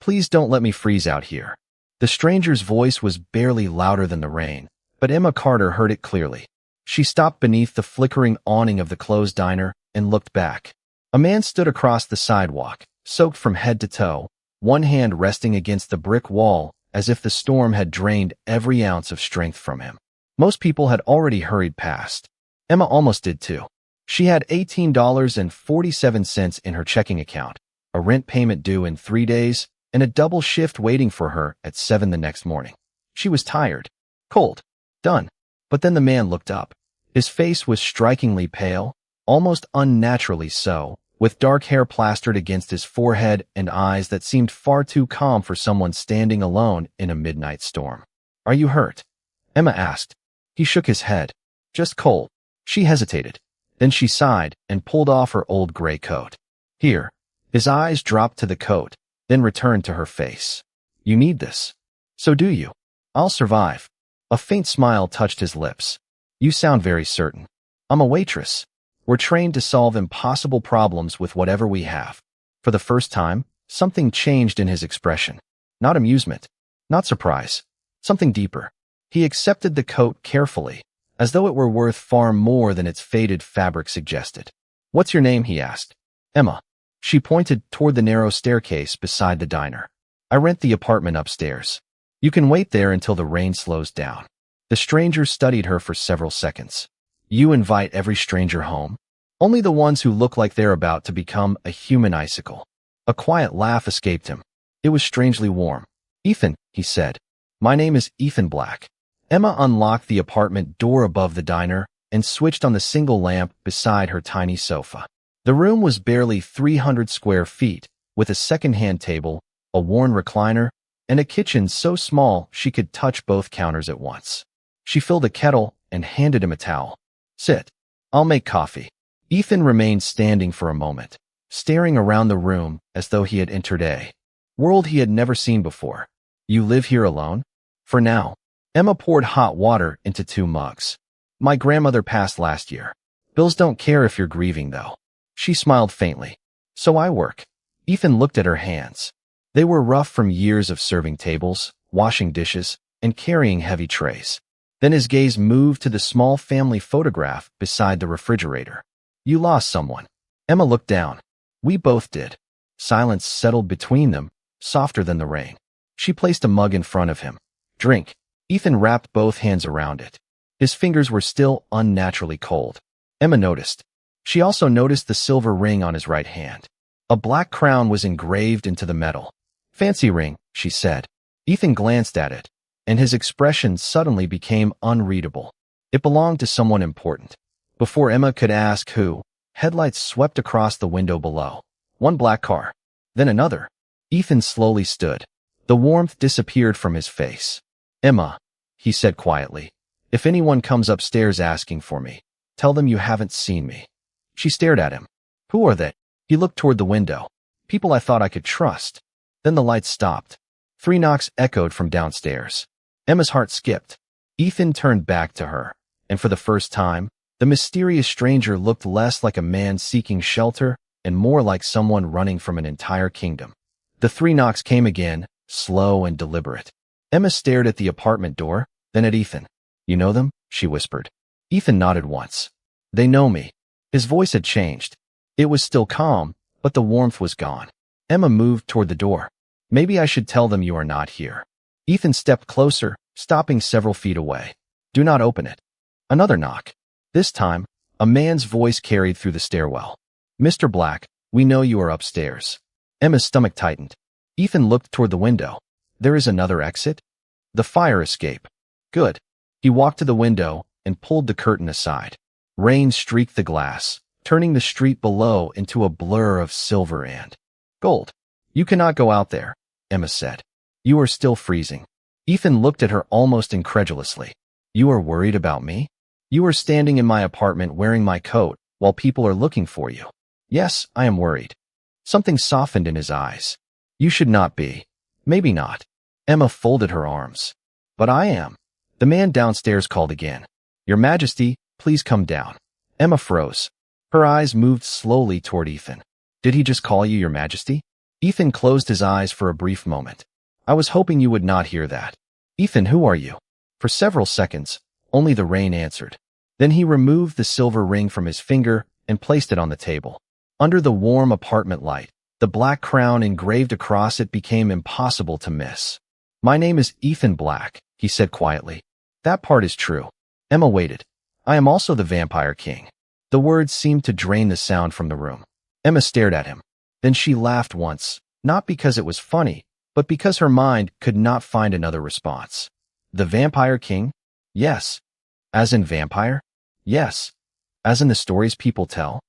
Please don't let me freeze out here. The stranger's voice was barely louder than the rain, but Emma Carter heard it clearly. She stopped beneath the flickering awning of the closed diner and looked back. A man stood across the sidewalk, soaked from head to toe, one hand resting against the brick wall as if the storm had drained every ounce of strength from him. Most people had already hurried past. Emma almost did too. She had $18.47 in her checking account, a rent payment due in 3 days, and a double shift waiting for her at 7 the next morning. She was tired, cold, done. But then the man looked up. His face was strikingly pale, almost unnaturally so, with dark hair plastered against his forehead and eyes that seemed far too calm for someone standing alone in a midnight storm. "Are you hurt?" Emma asked. He shook his head. "Just cold." She hesitated. Then she sighed and pulled off her old gray coat. "Here." His eyes dropped to the coat, then returned to her face. "You need this." "So do you." "I'll survive." A faint smile touched his lips. "You sound very certain." "I'm a waitress. We're trained to solve impossible problems with whatever we have." For the first time, something changed in his expression. Not amusement, not surprise, something deeper. He accepted the coat carefully, as though it were worth far more than its faded fabric suggested. "What's your name?" he asked. "Emma." She pointed toward the narrow staircase beside the diner. "I rent the apartment upstairs. You can wait there until the rain slows down." The stranger studied her for several seconds. "You invite every stranger home?" "Only the ones who look like they're about to become a human icicle." A quiet laugh escaped him. It was strangely warm. "Ethan," he said. "My name is Ethan Black." Emma unlocked the apartment door above the diner and switched on the single lamp beside her tiny sofa. The room was barely 300 square feet, with a second-hand table, a worn recliner, and a kitchen so small she could touch both counters at once. She filled a kettle and handed him a towel. "Sit. I'll make coffee." Ethan remained standing for a moment, staring around the room as though he had entered a world he had never seen before. "You live here alone?" "For now." Emma poured hot water into 2 mugs. "My grandmother passed last year. Bills don't care if you're grieving, though." She smiled faintly. "So I work." Ethan looked at her hands. They were rough from years of serving tables, washing dishes, and carrying heavy trays. Then his gaze moved to the small family photograph beside the refrigerator. "You lost someone." Emma looked down. "We both did." Silence settled between them, softer than the rain. She placed a mug in front of him. "Drink." Ethan wrapped both hands around it. His fingers were still unnaturally cold. Emma noticed. She also noticed the silver ring on his right hand. A black crown was engraved into the metal. "Fancy ring," she said. Ethan glanced at it, and his expression suddenly became unreadable. It belonged to someone important. Before Emma could ask who, headlights swept across the window below. One black car, then another. Ethan slowly stood. The warmth disappeared from his face. "Emma," he said quietly, "if anyone comes upstairs asking for me, tell them you haven't seen me." She stared at him. "Who are they?" He looked toward the window. "People I thought I could trust." Then the lights stopped. 3 knocks echoed from downstairs. Emma's heart skipped. Ethan turned back to her, and for the first time, the mysterious stranger looked less like a man seeking shelter and more like someone running from an entire kingdom. The 3 knocks came again, slow and deliberate. Emma stared at the apartment door, then at Ethan. "You know them?" she whispered. Ethan nodded once. "They know me." His voice had changed. It was still calm, but the warmth was gone. Emma moved toward the door. "Maybe I should tell them you are not here." Ethan stepped closer, stopping several feet away. "Do not open it." Another knock. This time, a man's voice carried through the stairwell. "Mr. Black, we know you are upstairs." Emma's stomach tightened. Ethan looked toward the window. "There is another exit?" "The fire escape." "Good." He walked to the window and pulled the curtain aside. Rain streaked the glass, turning the street below into a blur of silver and gold. "You cannot go out there," Emma said. "You are still freezing." Ethan looked at her almost incredulously. "You are worried about me? You are standing in my apartment wearing my coat while people are looking for you." "Yes, I am worried." Something softened in his eyes. "You should not be." "Maybe not." Emma folded her arms. "But I am." The man downstairs called again. "Your Majesty, please come down." Emma froze. Her eyes moved slowly toward Ethan. "Did he just call you Your Majesty?" Ethan closed his eyes for a brief moment. I was hoping you would not hear that. Ethan, who are you? For several seconds, only the rain answered. Then he removed the silver ring from his finger and placed it on the table. Under the warm apartment light, the black crown engraved across it became impossible to miss. My name is Ethan Black, he said quietly. That part is true. Emma waited. I am also the Vampire King. The words seemed to drain the sound from the room. Emma stared at him. Then she laughed once, not because it was funny, but because her mind could not find another response. The Vampire King? Yes. As in vampire? Yes. As in the stories people tell?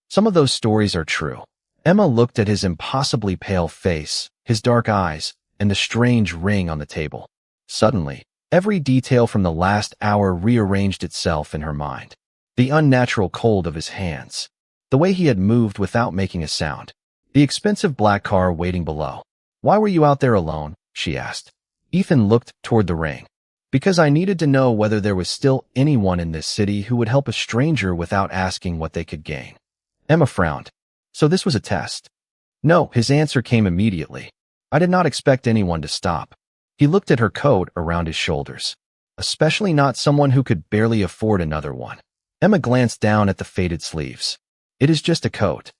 Some of those stories are true. Emma looked at his impossibly pale face, his dark eyes, and the strange ring on the table. Suddenly, every detail from the last hour rearranged itself in her mind. The unnatural cold of his hands, the way he had moved without making a sound, the expensive black car waiting below. Why were you out there alone? She asked. Ethan looked toward the ring. Because I needed to know whether there was still anyone in this city who would help a stranger without asking what they could gain. Emma frowned. So this was a test? No, his answer came immediately. I did not expect anyone to stop. He looked at her coat around his shoulders. Especially not someone who could barely afford another one. Emma glanced down at the faded sleeves. It is just a coat.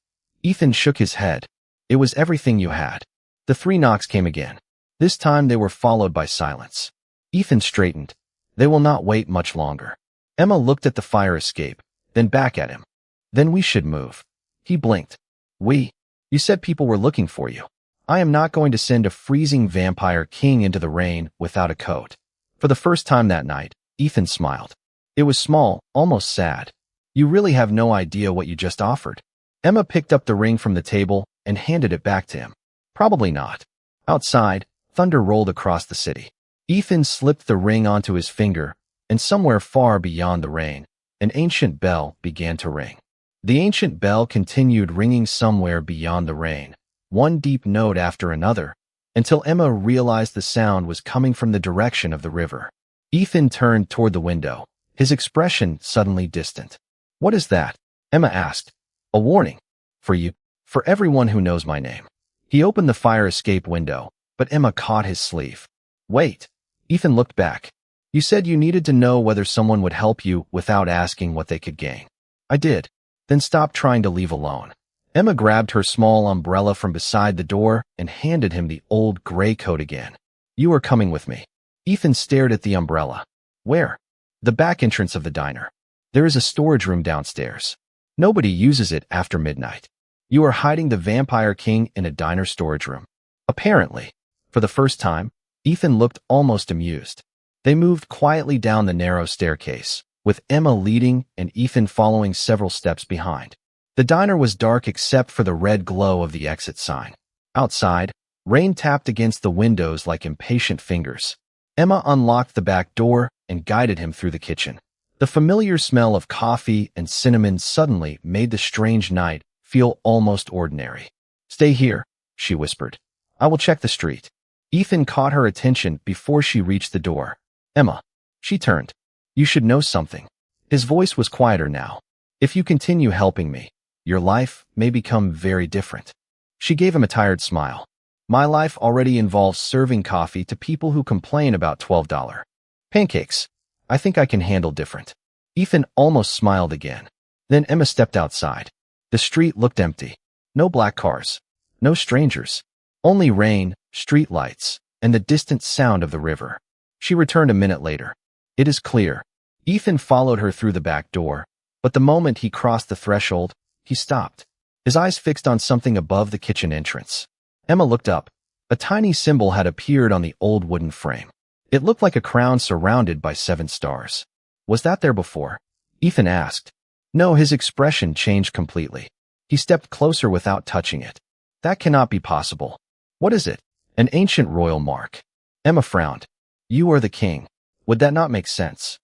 Ethan shook his head. It was everything you had. The 3 knocks came again. This time they were followed by silence. Ethan straightened. They will not wait much longer. Emma looked at the fire escape, then back at him. Then we should move. He blinked. We? You said people were looking for you. I am not going to send a freezing vampire king into the rain without a coat. For the first time that night, Ethan smiled. It was small, almost sad. You really have no idea what you just offered. Emma picked up the ring from the table and handed it back to him. Probably not. Outside, thunder rolled across the city. Ethan slipped the ring onto his finger, and somewhere far beyond the rain, an ancient bell began to ring. The ancient bell continued ringing somewhere beyond the rain, one deep note after another, until Emma realized the sound was coming from the direction of the river. Ethan turned toward the window, his expression suddenly distant. What is that? Emma asked. A warning. For you. For everyone who knows my name. He opened the fire escape window, but Emma caught his sleeve. Wait. Ethan looked back. You said you needed to know whether someone would help you without asking what they could gain. I did. Then stop trying to leave alone. Emma grabbed her small umbrella from beside the door and handed him the old gray coat again. You are coming with me. Ethan stared at the umbrella. Where? The back entrance of the diner. There is a storage room downstairs. Nobody uses it after midnight. You are hiding the Vampire King in a diner storage room. Apparently. For the first time, Ethan looked almost amused. They moved quietly down the narrow staircase, with Emma leading and Ethan following several steps behind. The diner was dark except for the red glow of the exit sign. Outside, rain tapped against the windows like impatient fingers. Emma unlocked the back door and guided him through the kitchen. The familiar smell of coffee and cinnamon suddenly made the strange night feel almost ordinary. Stay here, she whispered. I will check the street. Ethan caught her attention before she reached the door. Emma. She turned. You should know something. His voice was quieter now. If you continue helping me, your life may become very different. She gave him a tired smile. My life already involves serving coffee to people who complain about $12 pancakes. I think I can handle different. Ethan almost smiled again. Then Emma stepped outside. The street looked empty. No black cars. No strangers. Only rain, street lights, and the distant sound of the river. She returned a minute later. It is clear. Ethan followed her through the back door, but the moment he crossed the threshold, he stopped. His eyes fixed on something above the kitchen entrance. Emma looked up. A tiny symbol had appeared on the old wooden frame. It looked like a crown surrounded by 7 stars. Was that there before? Ethan asked. No, his expression changed completely. He stepped closer without touching it. That cannot be possible. What is it? An ancient royal mark. Emma frowned. You are the king. Would that not make sense?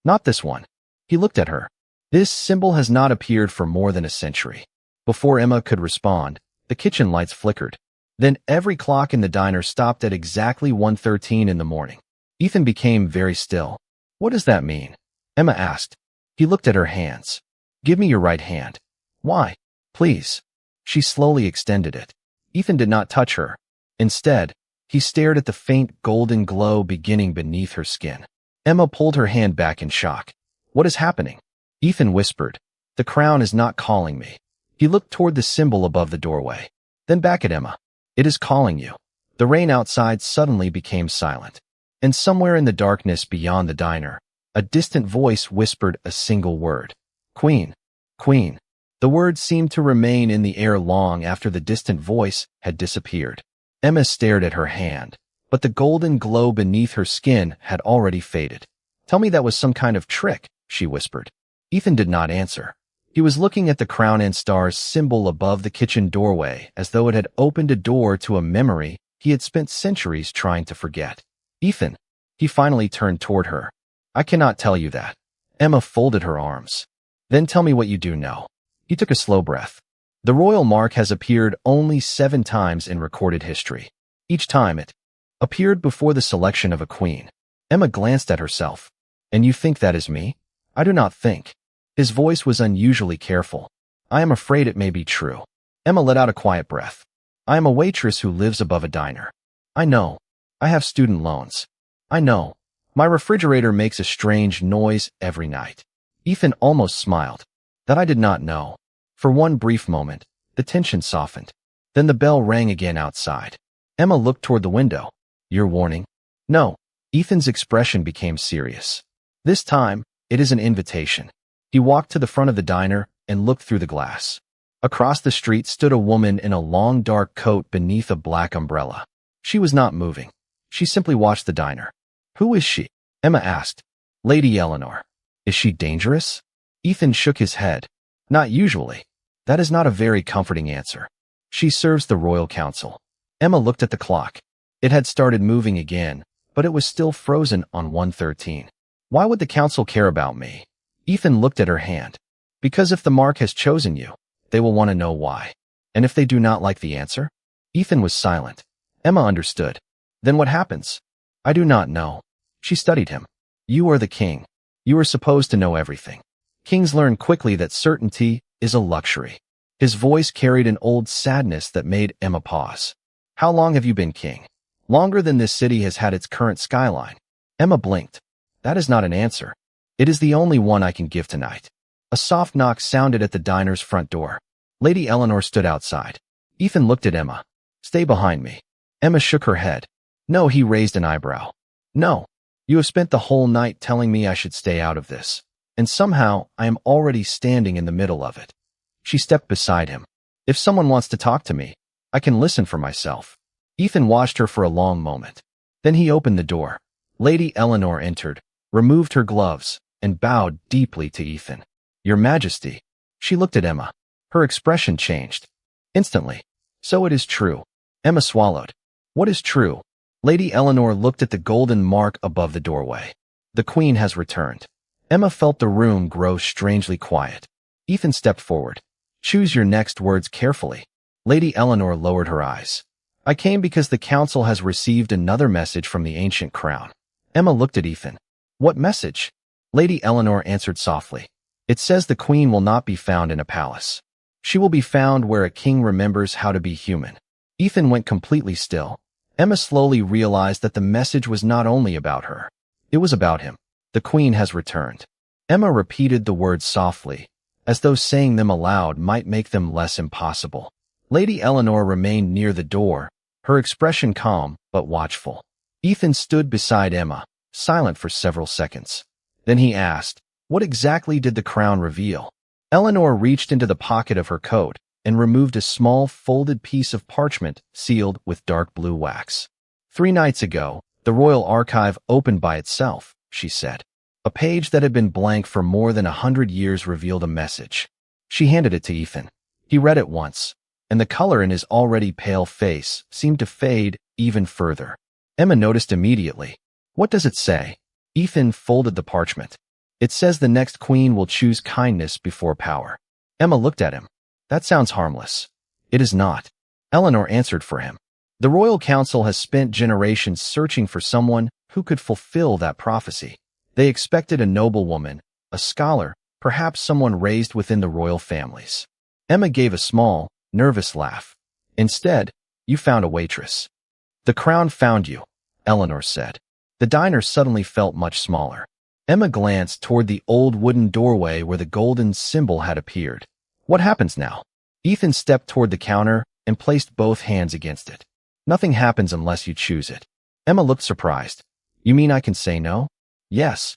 Not this one. He looked at her. This symbol has not appeared for more than a century. Before Emma could respond, the kitchen lights flickered. Then every clock in the diner stopped at exactly 1:13 in the morning. Ethan became very still. What does that mean? Emma asked. He looked at her hands. Give me your right hand. Why? Please. She slowly extended it. Ethan did not touch her. Instead, he stared at the faint golden glow beginning beneath her skin. Emma pulled her hand back in shock. What is happening? Ethan whispered. The crown is not calling me. He looked toward the symbol above the doorway. Then back at Emma. It is calling you. The rain outside suddenly became silent. And somewhere in the darkness beyond the diner, a distant voice whispered a single word. Queen. Queen. The word seemed to remain in the air long after the distant voice had disappeared. Emma stared at her hand, but the golden glow beneath her skin had already faded. Tell me that was some kind of trick, she whispered. Ethan did not answer. He was looking at the crown and stars symbol above the kitchen doorway as though it had opened a door to a memory he had spent centuries trying to forget. Ethan. He finally turned toward her. I cannot tell you that. Emma folded her arms. Then tell me what you do know. He took a slow breath. The royal mark has appeared only 7 times in recorded history. Each time it appeared before the selection of a queen. Emma glanced at herself. And you think that is me? I do not think. His voice was unusually careful. I am afraid it may be true. Emma let out a quiet breath. I am a waitress who lives above a diner. I know. I have student loans. I know. My refrigerator makes a strange noise every night. Ethan almost smiled. That I did not know. For one brief moment, the tension softened. Then the bell rang again outside. Emma looked toward the window. Your warning? No. Ethan's expression became serious. This time, it is an invitation. He walked to the front of the diner and looked through the glass. Across the street stood a woman in a long dark coat beneath a black umbrella. She was not moving. She simply watched the diner. Who is she? Emma asked. Lady Eleanor. Is she dangerous? Ethan shook his head. Not usually. That is not a very comforting answer. She serves the royal council. Emma looked at the clock. It had started moving again, but it was still frozen on 1:13. Why would the council care about me? Ethan looked at her hand. Because if the mark has chosen you, they will want to know why. And if they do not like the answer? Ethan was silent. Emma understood. Then what happens? I do not know. She studied him. You are the king. You are supposed to know everything. Kings learn quickly that certainty is a luxury. His voice carried an old sadness that made Emma pause. How long have you been king? Longer than this city has had its current skyline. Emma blinked. That is not an answer. It is the only one I can give tonight. A soft knock sounded at the diner's front door. Lady Eleanor stood outside. Ethan looked at Emma. Stay behind me. Emma shook her head. No, he raised an eyebrow. No. You have spent the whole night telling me I should stay out of this. And somehow I am already standing in the middle of it. She stepped beside him. If someone wants to talk to me, I can listen for myself. Ethan watched her for a long moment. Then he opened the door. Lady Eleanor entered, removed her gloves, and bowed deeply to Ethan. Your Majesty. She looked at Emma. Her expression changed. Instantly. So it is true. Emma swallowed. What is true? Lady Eleanor looked at the golden mark above the doorway. The Queen has returned. Emma felt the room grow strangely quiet. Ethan stepped forward. Choose your next words carefully. Lady Eleanor lowered her eyes. I came because the council has received another message from the ancient crown. Emma looked at Ethan. What message? Lady Eleanor answered softly. It says the Queen will not be found in a palace. She will be found where a king remembers how to be human. Ethan went completely still. Emma slowly realized that the message was not only about her. It was about him. The Queen has returned. Emma repeated the words softly, as though saying them aloud might make them less impossible. Lady Eleanor remained near the door, her expression calm but watchful. Ethan stood beside Emma, silent for several seconds. Then he asked, what exactly did the crown reveal? Eleanor reached into the pocket of her coat and removed a small folded piece of parchment sealed with dark blue wax. 3 nights ago, the royal archive opened by itself, she said. A page that had been blank for more than 100 years revealed a message. She handed it to Ethan. He read it once, and the color in his already pale face seemed to fade even further. Emma noticed immediately. What does it say? Ethan folded the parchment. It says the next queen will choose kindness before power. Emma looked at him. That sounds harmless. It is not. Eleanor answered for him. The royal council has spent generations searching for someone who could fulfill that prophecy. They expected a noble woman, a scholar, perhaps someone raised within the royal families. Emma gave a small, nervous laugh. Instead, You found a waitress. The crown found you, Eleanor said. The diner suddenly felt much smaller. Emma glanced toward the old wooden doorway where the golden symbol had appeared. What happens now? Ethan stepped toward the counter and placed both hands against it. Nothing happens unless you choose it. Emma looked surprised. You mean I can say no? Yes.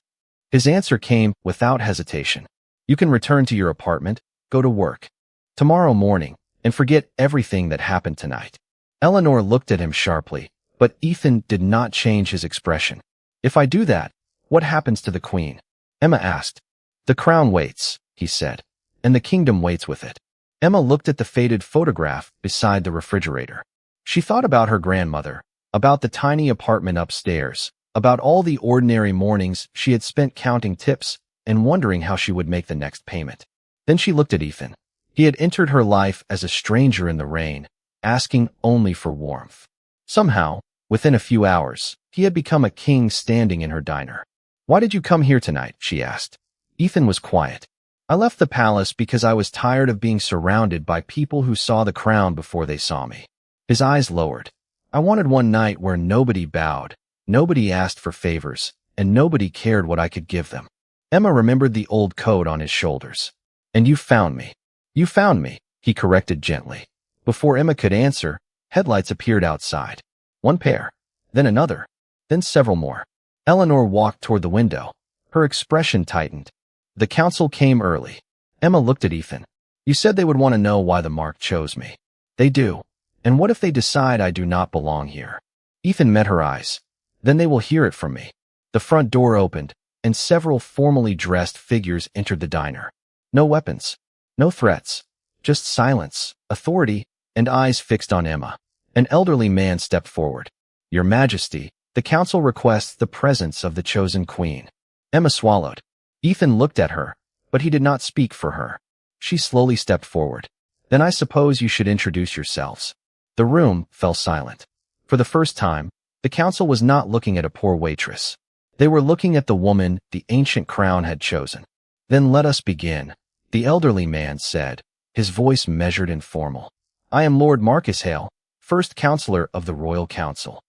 His answer came without hesitation. You can return to your apartment, go to work tomorrow morning, and forget everything that happened tonight. Eleanor looked at him sharply, but Ethan did not change his expression. If I do that, what happens to the queen? Emma asked. The crown waits, he said, and the kingdom waits with it. Emma looked at the faded photograph beside the refrigerator. She thought about her grandmother, about the tiny apartment upstairs, about all the ordinary mornings she had spent counting tips and wondering how she would make the next payment. Then she looked at Ethan. He had entered her life as a stranger in the rain, asking only for warmth. Somehow, within a few hours, he had become a king standing in her diner. Why did you come here tonight? She asked. Ethan was quiet. I left the palace because I was tired of being surrounded by people who saw the crown before they saw me. His eyes lowered. I wanted one night where nobody bowed, nobody asked for favors, and nobody cared what I could give them. Emma remembered the old coat on his shoulders. And you found me. You found me, he corrected gently. Before Emma could answer, headlights appeared outside. One pair, then another, then several more. Eleanor walked toward the window. Her expression tightened. The council came early. Emma looked at Ethan. You said they would want to know why the mark chose me. They do. And what if they decide I do not belong here? Ethan met her eyes. Then they will hear it from me. The front door opened, and several formally dressed figures entered the diner. No weapons, no threats, just silence, authority, and eyes fixed on Emma. An elderly man stepped forward. Your Majesty, the council requests the presence of the chosen queen. Emma swallowed. Ethan looked at her, but he did not speak for her. She slowly stepped forward. Then I suppose you should introduce yourselves. The room fell silent. For the first time, the council was not looking at a poor waitress. They were looking at the woman the ancient crown had chosen. Then let us begin, the elderly man said, his voice measured and formal. I am Lord Marcus Hale, first counselor of the Royal Council.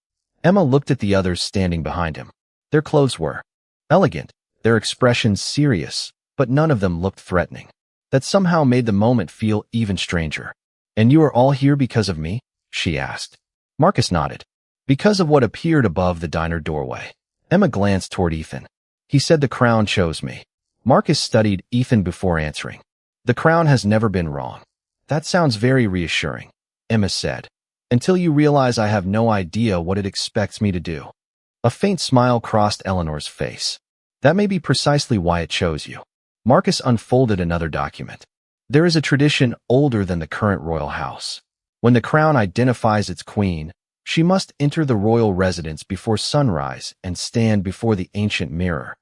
Emma looked at the others standing behind him. Their clothes were elegant, their expressions serious, but none of them looked threatening. That somehow made the moment feel even stranger. And you are all here because of me? She asked. Marcus nodded. Because of what appeared above the diner doorway. Emma glanced toward Ethan. He said the crown chose me. Marcus studied Ethan before answering. The crown has never been wrong. That sounds very reassuring, Emma said. Until you realize I have no idea what it expects me to do. A faint smile crossed Eleanor's face. That may be precisely why it chose you. Marcus unfolded another document. There is a tradition older than the current royal house. When the crown identifies its queen, she must enter the royal residence before sunrise and stand before the ancient mirror.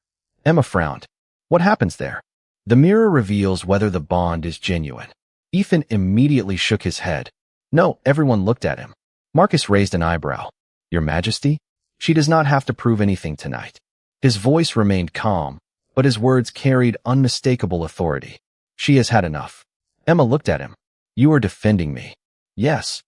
Emma frowned. What happens there? The mirror reveals whether the bond is genuine. Ethan immediately shook his head. No, everyone looked at him. Marcus raised an eyebrow. Your Majesty? She does not have to prove anything tonight. His voice remained calm, but his words carried unmistakable authority. She has had enough. Emma looked at him. You are defending me. Yes.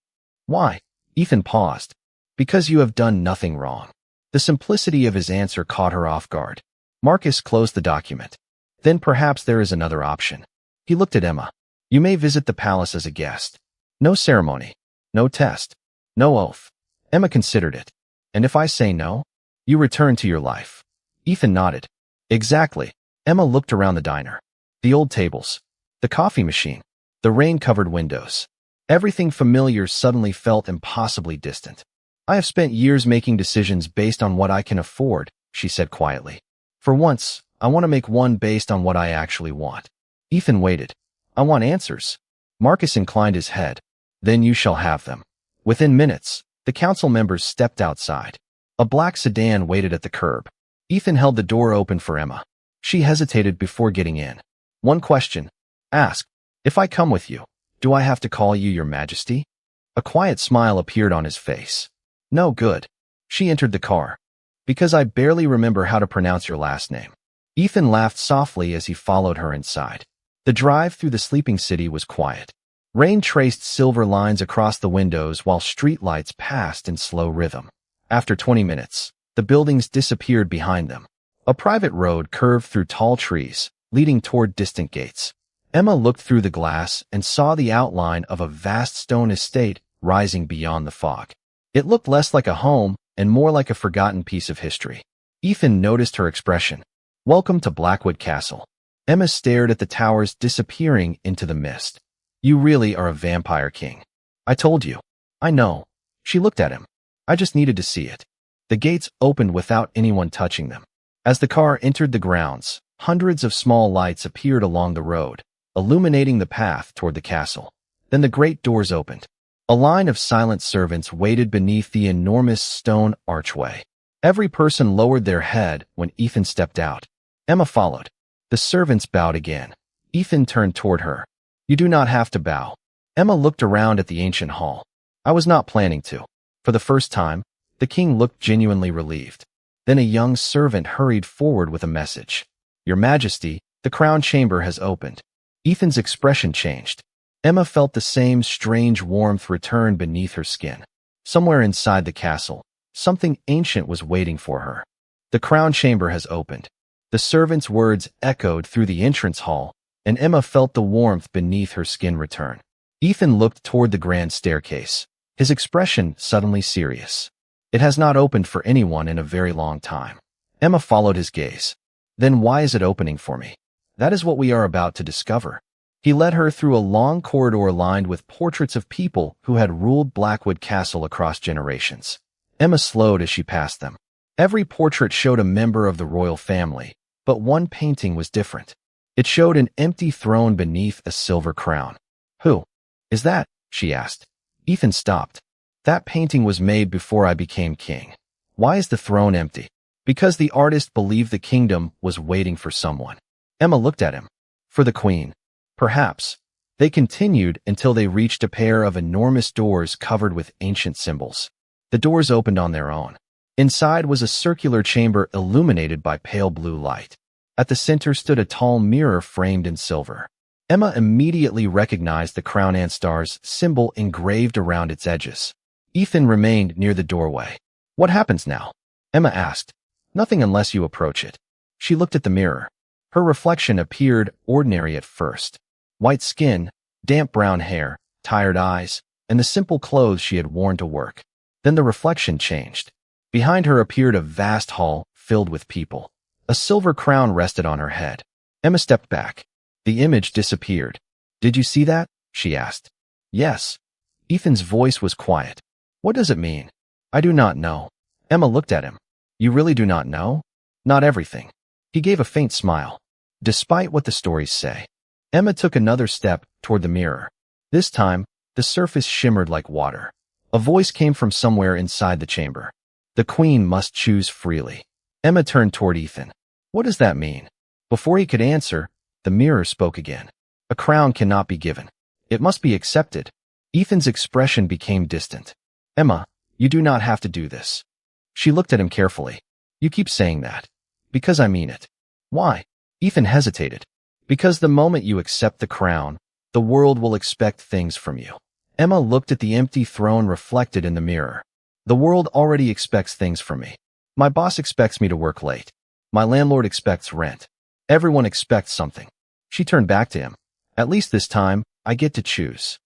Why? Ethan paused. Because you have done nothing wrong. The simplicity of his answer caught her off guard. Marcus closed the document. Then perhaps there is another option. He looked at Emma. You may visit the palace as a guest. No ceremony. No test. No oath. Emma considered it. And if I say no? You return to your life. Ethan nodded. Exactly. Emma looked around the diner. The old tables. The coffee machine. The rain-covered windows. Everything familiar suddenly felt impossibly distant. I have spent years making decisions based on what I can afford, she said quietly. For once, I want to make one based on what I actually want. Ethan waited. I want answers. Marcus inclined his head. Then you shall have them. Within minutes, the council members stepped outside. A black sedan waited at the curb. Ethan held the door open for Emma. She hesitated before getting in. One question. Ask. If I come with you, do I have to call you Your Majesty? A quiet smile appeared on his face. No good. She entered the car. Because I barely remember how to pronounce your last name. Ethan laughed softly as he followed her inside. The drive through the sleeping city was quiet. Rain traced silver lines across the windows while streetlights passed in slow rhythm. After 20 minutes, the buildings disappeared behind them. A private road curved through tall trees, leading toward distant gates. Emma looked through the glass and saw the outline of a vast stone estate rising beyond the fog. It looked less like a home and more like a forgotten piece of history. Ethan noticed her expression. "Welcome to Blackwood Castle." Emma stared at the towers disappearing into the mist. "You really are a vampire king." "I told you." "I know." She looked at him. "I just needed to see it." The gates opened without anyone touching them. As the car entered the grounds, hundreds of small lights appeared along the road, illuminating the path toward the castle. Then the great doors opened. A line of silent servants waited beneath the enormous stone archway. Every person lowered their head when Ethan stepped out. Emma followed. The servants bowed again. Ethan turned toward her. "You do not have to bow." Emma looked around at the ancient hall. "I was not planning to." For the first time, the king looked genuinely relieved. Then a young servant hurried forward with a message. "Your Majesty, the crown chamber has opened." Ethan's expression changed. Emma felt the same strange warmth return beneath her skin. Somewhere inside the castle, something ancient was waiting for her. "The crown chamber has opened." The servant's words echoed through the entrance hall, and Emma felt the warmth beneath her skin return. Ethan looked toward the grand staircase, his expression suddenly serious. "It has not opened for anyone in a very long time." Emma followed his gaze. "Then why is it opening for me?" "That is what we are about to discover." He led her through a long corridor lined with portraits of people who had ruled Blackwood Castle across generations. Emma slowed as she passed them. Every portrait showed a member of the royal family, but one painting was different. It showed an empty throne beneath a silver crown. "Who is that?" she asked. Ethan stopped. "That painting was made before I became king." "Why is the throne empty?" "Because the artist believed the kingdom was waiting for someone." Emma looked at him. "For the queen." "Perhaps." They continued until they reached a pair of enormous doors covered with ancient symbols. The doors opened on their own. Inside was a circular chamber illuminated by pale blue light. At the center stood a tall mirror framed in silver. Emma immediately recognized the Crown and Stars symbol engraved around its edges. Ethan remained near the doorway. "What happens now?" Emma asked. "Nothing unless you approach it." She looked at the mirror. Her reflection appeared ordinary at first. White skin, damp brown hair, tired eyes, and the simple clothes she had worn to work. Then the reflection changed. Behind her appeared a vast hall filled with people. A silver crown rested on her head. Emma stepped back. The image disappeared. "Did you see that?" she asked. "Yes." Ethan's voice was quiet. "What does it mean?" "I do not know." Emma looked at him. "You really do not know?" "Not everything." He gave a faint smile. "Despite what the stories say." Emma took another step toward the mirror. This time, the surface shimmered like water. A voice came from somewhere inside the chamber. "The queen must choose freely." Emma turned toward Ethan. "What does that mean?" Before he could answer, the mirror spoke again. "A crown cannot be given. It must be accepted." Ethan's expression became distant. "Emma, you do not have to do this." She looked at him carefully. "You keep saying that." "Because I mean it." "Why?" Ethan hesitated. "Because the moment you accept the crown, the world will expect things from you." Emma looked at the empty throne reflected in the mirror. "The world already expects things from me. My boss expects me to work late. My landlord expects rent. Everyone expects something." She turned back to him. "At least this time, I get to choose."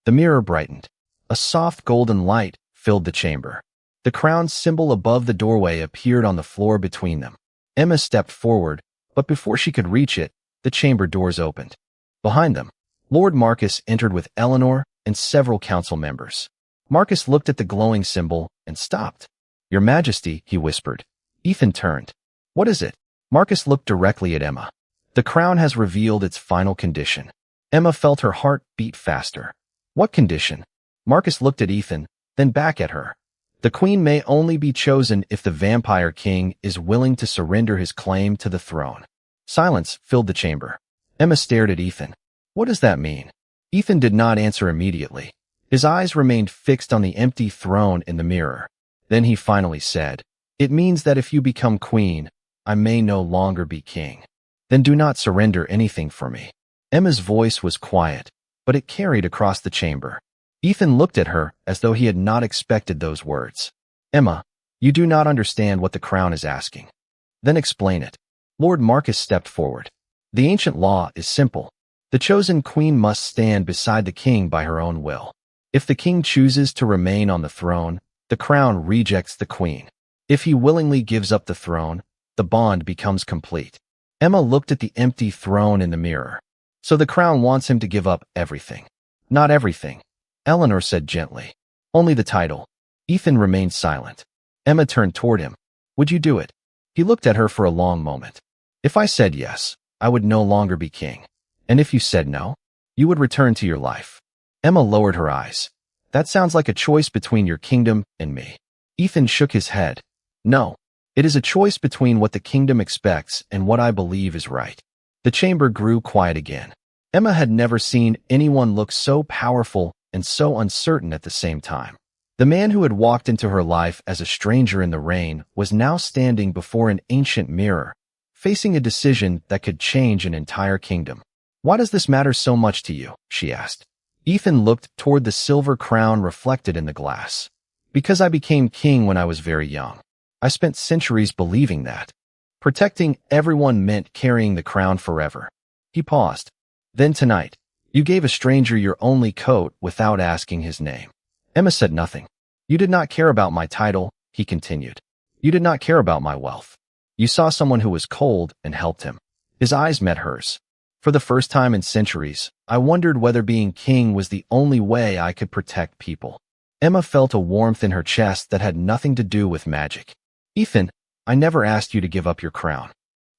The mirror brightened. A soft golden light filled the chamber. The crown symbol above the doorway appeared on the floor between them. Emma stepped forward, but before she could reach it, the chamber doors opened. Behind them, Lord Marcus entered with Eleanor and several council members. Marcus looked at the glowing symbol and stopped. "Your Majesty," he whispered. Ethan turned. "What is it?" Marcus looked directly at Emma. "The crown has revealed its final condition." Emma felt her heart beat faster. "What condition?" Marcus looked at Ethan, then back at her. "The queen may only be chosen if the vampire king is willing to surrender his claim to the throne." Silence filled the chamber. Emma stared at Ethan. "What does that mean?" Ethan did not answer immediately. His eyes remained fixed on the empty throne in the mirror. Then he finally said, "It means that if you become queen, I may no longer be king. Then do not surrender anything for me." Emma's voice was quiet. but it carried across the chamber. Ethan looked at her as though he had not expected those words. Emma, you do not understand what the crown is asking. Then explain it. Lord Marcus stepped forward. The ancient law is simple. The chosen queen must stand beside the king by her own will. If the king chooses to remain on the throne, the crown rejects the queen. If he willingly gives up the throne, the bond becomes complete. Emma looked at the empty throne in the mirror. So the crown wants him to give up everything. Not everything, Eleanor said gently. Only the title. Ethan remained silent. Emma turned toward him. Would you do it? He looked at her for a long moment. If I said yes, I would no longer be king. And if you said no, you would return to your life. Emma lowered her eyes. That sounds like a choice between your kingdom and me. Ethan shook his head. No, it is a choice between what the kingdom expects and what I believe is right. The chamber grew quiet again. Emma had never seen anyone look so powerful and so uncertain at the same time. The man who had walked into her life as a stranger in the rain was now standing before an ancient mirror, facing a decision that could change an entire kingdom. Why does this matter so much to you? She asked. Ethan looked toward the silver crown reflected in the glass. Because I became king when I was very young. I spent centuries believing that. Protecting everyone meant carrying the crown forever. He paused. Then tonight, you gave a stranger your only coat without asking his name. Emma said nothing. You did not care about my title, he continued. You did not care about my wealth. You saw someone who was cold and helped him. His eyes met hers. For the first time in centuries, I wondered whether being king was the only way I could protect people. Emma felt a warmth in her chest that had nothing to do with magic. Ethan, I never asked you to give up your crown.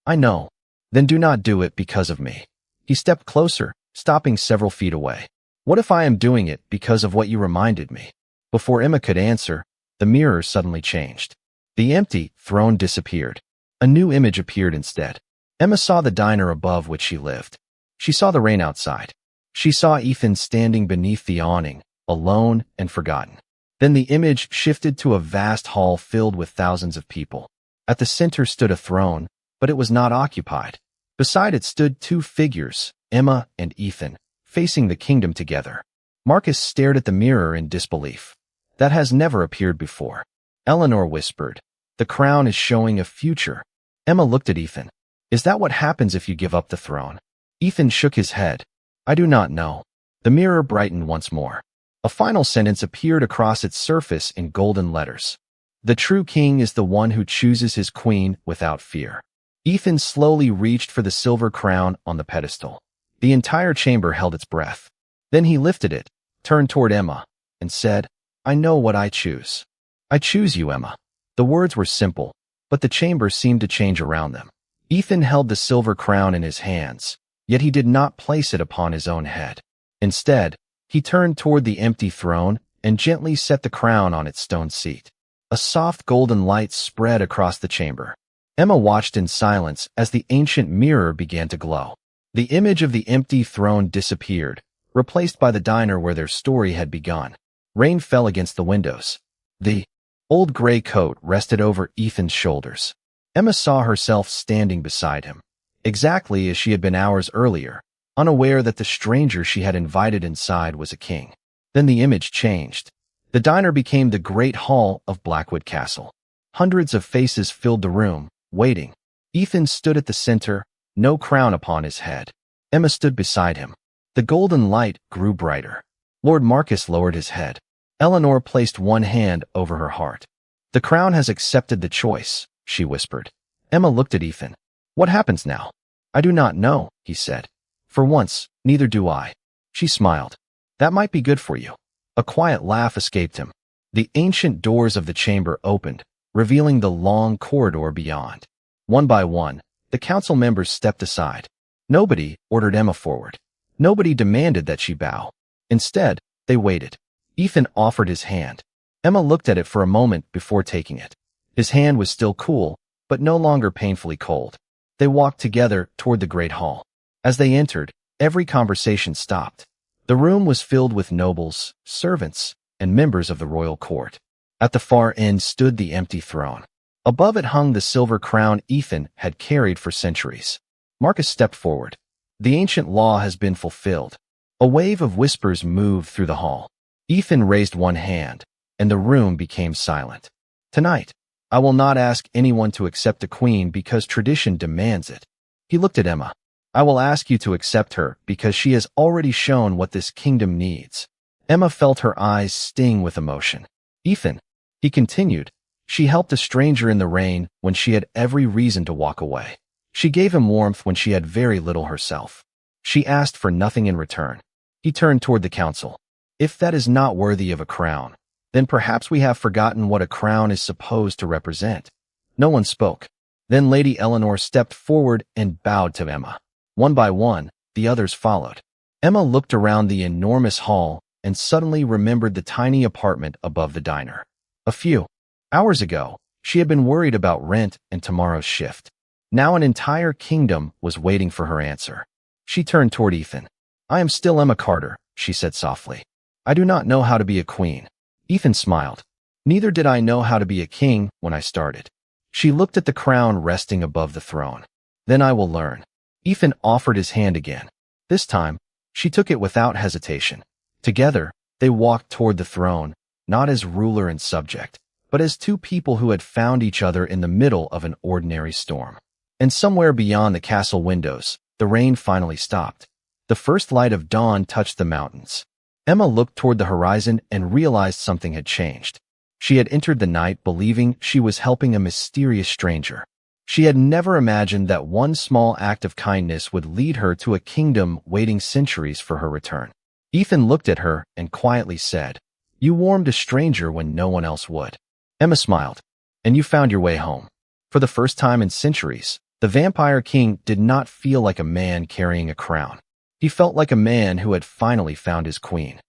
I know. Then do not do it because of me. He stepped closer, stopping several feet away. What if I am doing it because of what you reminded me? Before Emma could answer, the mirror suddenly changed. The empty throne disappeared. A new image appeared instead. Emma saw the diner above which she lived. She saw the rain outside. She saw Ethan standing beneath the awning, alone and forgotten. Then the image shifted to a vast hall filled with thousands of people. At the center stood a throne, but it was not occupied. Beside it stood two figures, Emma and Ethan, facing the kingdom together. Marcus stared at the mirror in disbelief. That has never appeared before. Eleanor whispered, the crown is showing a future. Emma looked at Ethan. Is that what happens if you give up the throne? Ethan shook his head. I do not know. The mirror brightened once more. A final sentence appeared across its surface in golden letters. The true king is the one who chooses his queen without fear. Ethan slowly reached for the silver crown on the pedestal. The entire chamber held its breath. Then he lifted it, turned toward Emma, and said, I know what I choose. I choose you, Emma. The words were simple, but the chamber seemed to change around them. Ethan held the silver crown in his hands, yet he did not place it upon his own head. Instead, he turned toward the empty throne and gently set the crown on its stone seat. A soft golden light spread across the chamber. Emma watched in silence as the ancient mirror began to glow. The image of the empty throne disappeared, replaced by the diner where their story had begun. Rain fell against the windows. The old gray coat rested over Ethan's shoulders. Emma saw herself standing beside him, exactly as she had been hours earlier, unaware that the stranger she had invited inside was a king. Then the image changed. The diner became the great hall of Blackwood Castle. Hundreds of faces filled the room, waiting. Ethan stood at the center, no crown upon his head. Emma stood beside him. The golden light grew brighter. Lord Marcus lowered his head. Eleanor placed one hand over her heart. The crown has accepted the choice, she whispered. Emma looked at Ethan. What happens now? I do not know, he said. For once, neither do I. She smiled. That might be good for you. A quiet laugh escaped him. The ancient doors of the chamber opened, revealing the long corridor beyond. One by one, the council members stepped aside. Nobody ordered Emma forward. Nobody demanded that she bow. Instead, they waited. Ethan offered his hand. Emma looked at it for a moment before taking it. His hand was still cool, but no longer painfully cold. They walked together toward the great hall. As they entered, every conversation stopped. The room was filled with nobles, servants, and members of the royal court. At the far end stood the empty throne. Above it hung the silver crown Ethan had carried for centuries. Marcus stepped forward. The ancient law has been fulfilled. A wave of whispers moved through the hall. Ethan raised one hand, and the room became silent. Tonight, I will not ask anyone to accept a queen because tradition demands it. He looked at Emma. I will ask you to accept her because she has already shown what this kingdom needs. Emma felt her eyes sting with emotion. Ethan, he continued, she helped a stranger in the rain when she had every reason to walk away. She gave him warmth when she had very little herself. She asked for nothing in return. He turned toward the council. If that is not worthy of a crown, then perhaps we have forgotten what a crown is supposed to represent. No one spoke. Then Lady Eleanor stepped forward and bowed to Emma. One by one, the others followed. Emma looked around the enormous hall and suddenly remembered the tiny apartment above the diner. A few hours ago, she had been worried about rent and tomorrow's shift. Now an entire kingdom was waiting for her answer. She turned toward Ethan. I am still Emma Carter, she said softly. I do not know how to be a queen. Ethan smiled. Neither did I know how to be a king when I started. She looked at the crown resting above the throne. Then I will learn. Ethan offered his hand again. This time, she took it without hesitation. Together, they walked toward the throne, not as ruler and subject, but as two people who had found each other in the middle of an ordinary storm. And somewhere beyond the castle windows, the rain finally stopped. The first light of dawn touched the mountains. Emma looked toward the horizon and realized something had changed. She had entered the night believing she was helping a mysterious stranger. She had never imagined that one small act of kindness would lead her to a kingdom waiting centuries for her return. Ethan looked at her and quietly said, You warmed a stranger when no one else would. Emma smiled. And you found your way home. For the first time in centuries, the Vampire King did not feel like a man carrying a crown. He felt like a man who had finally found his queen.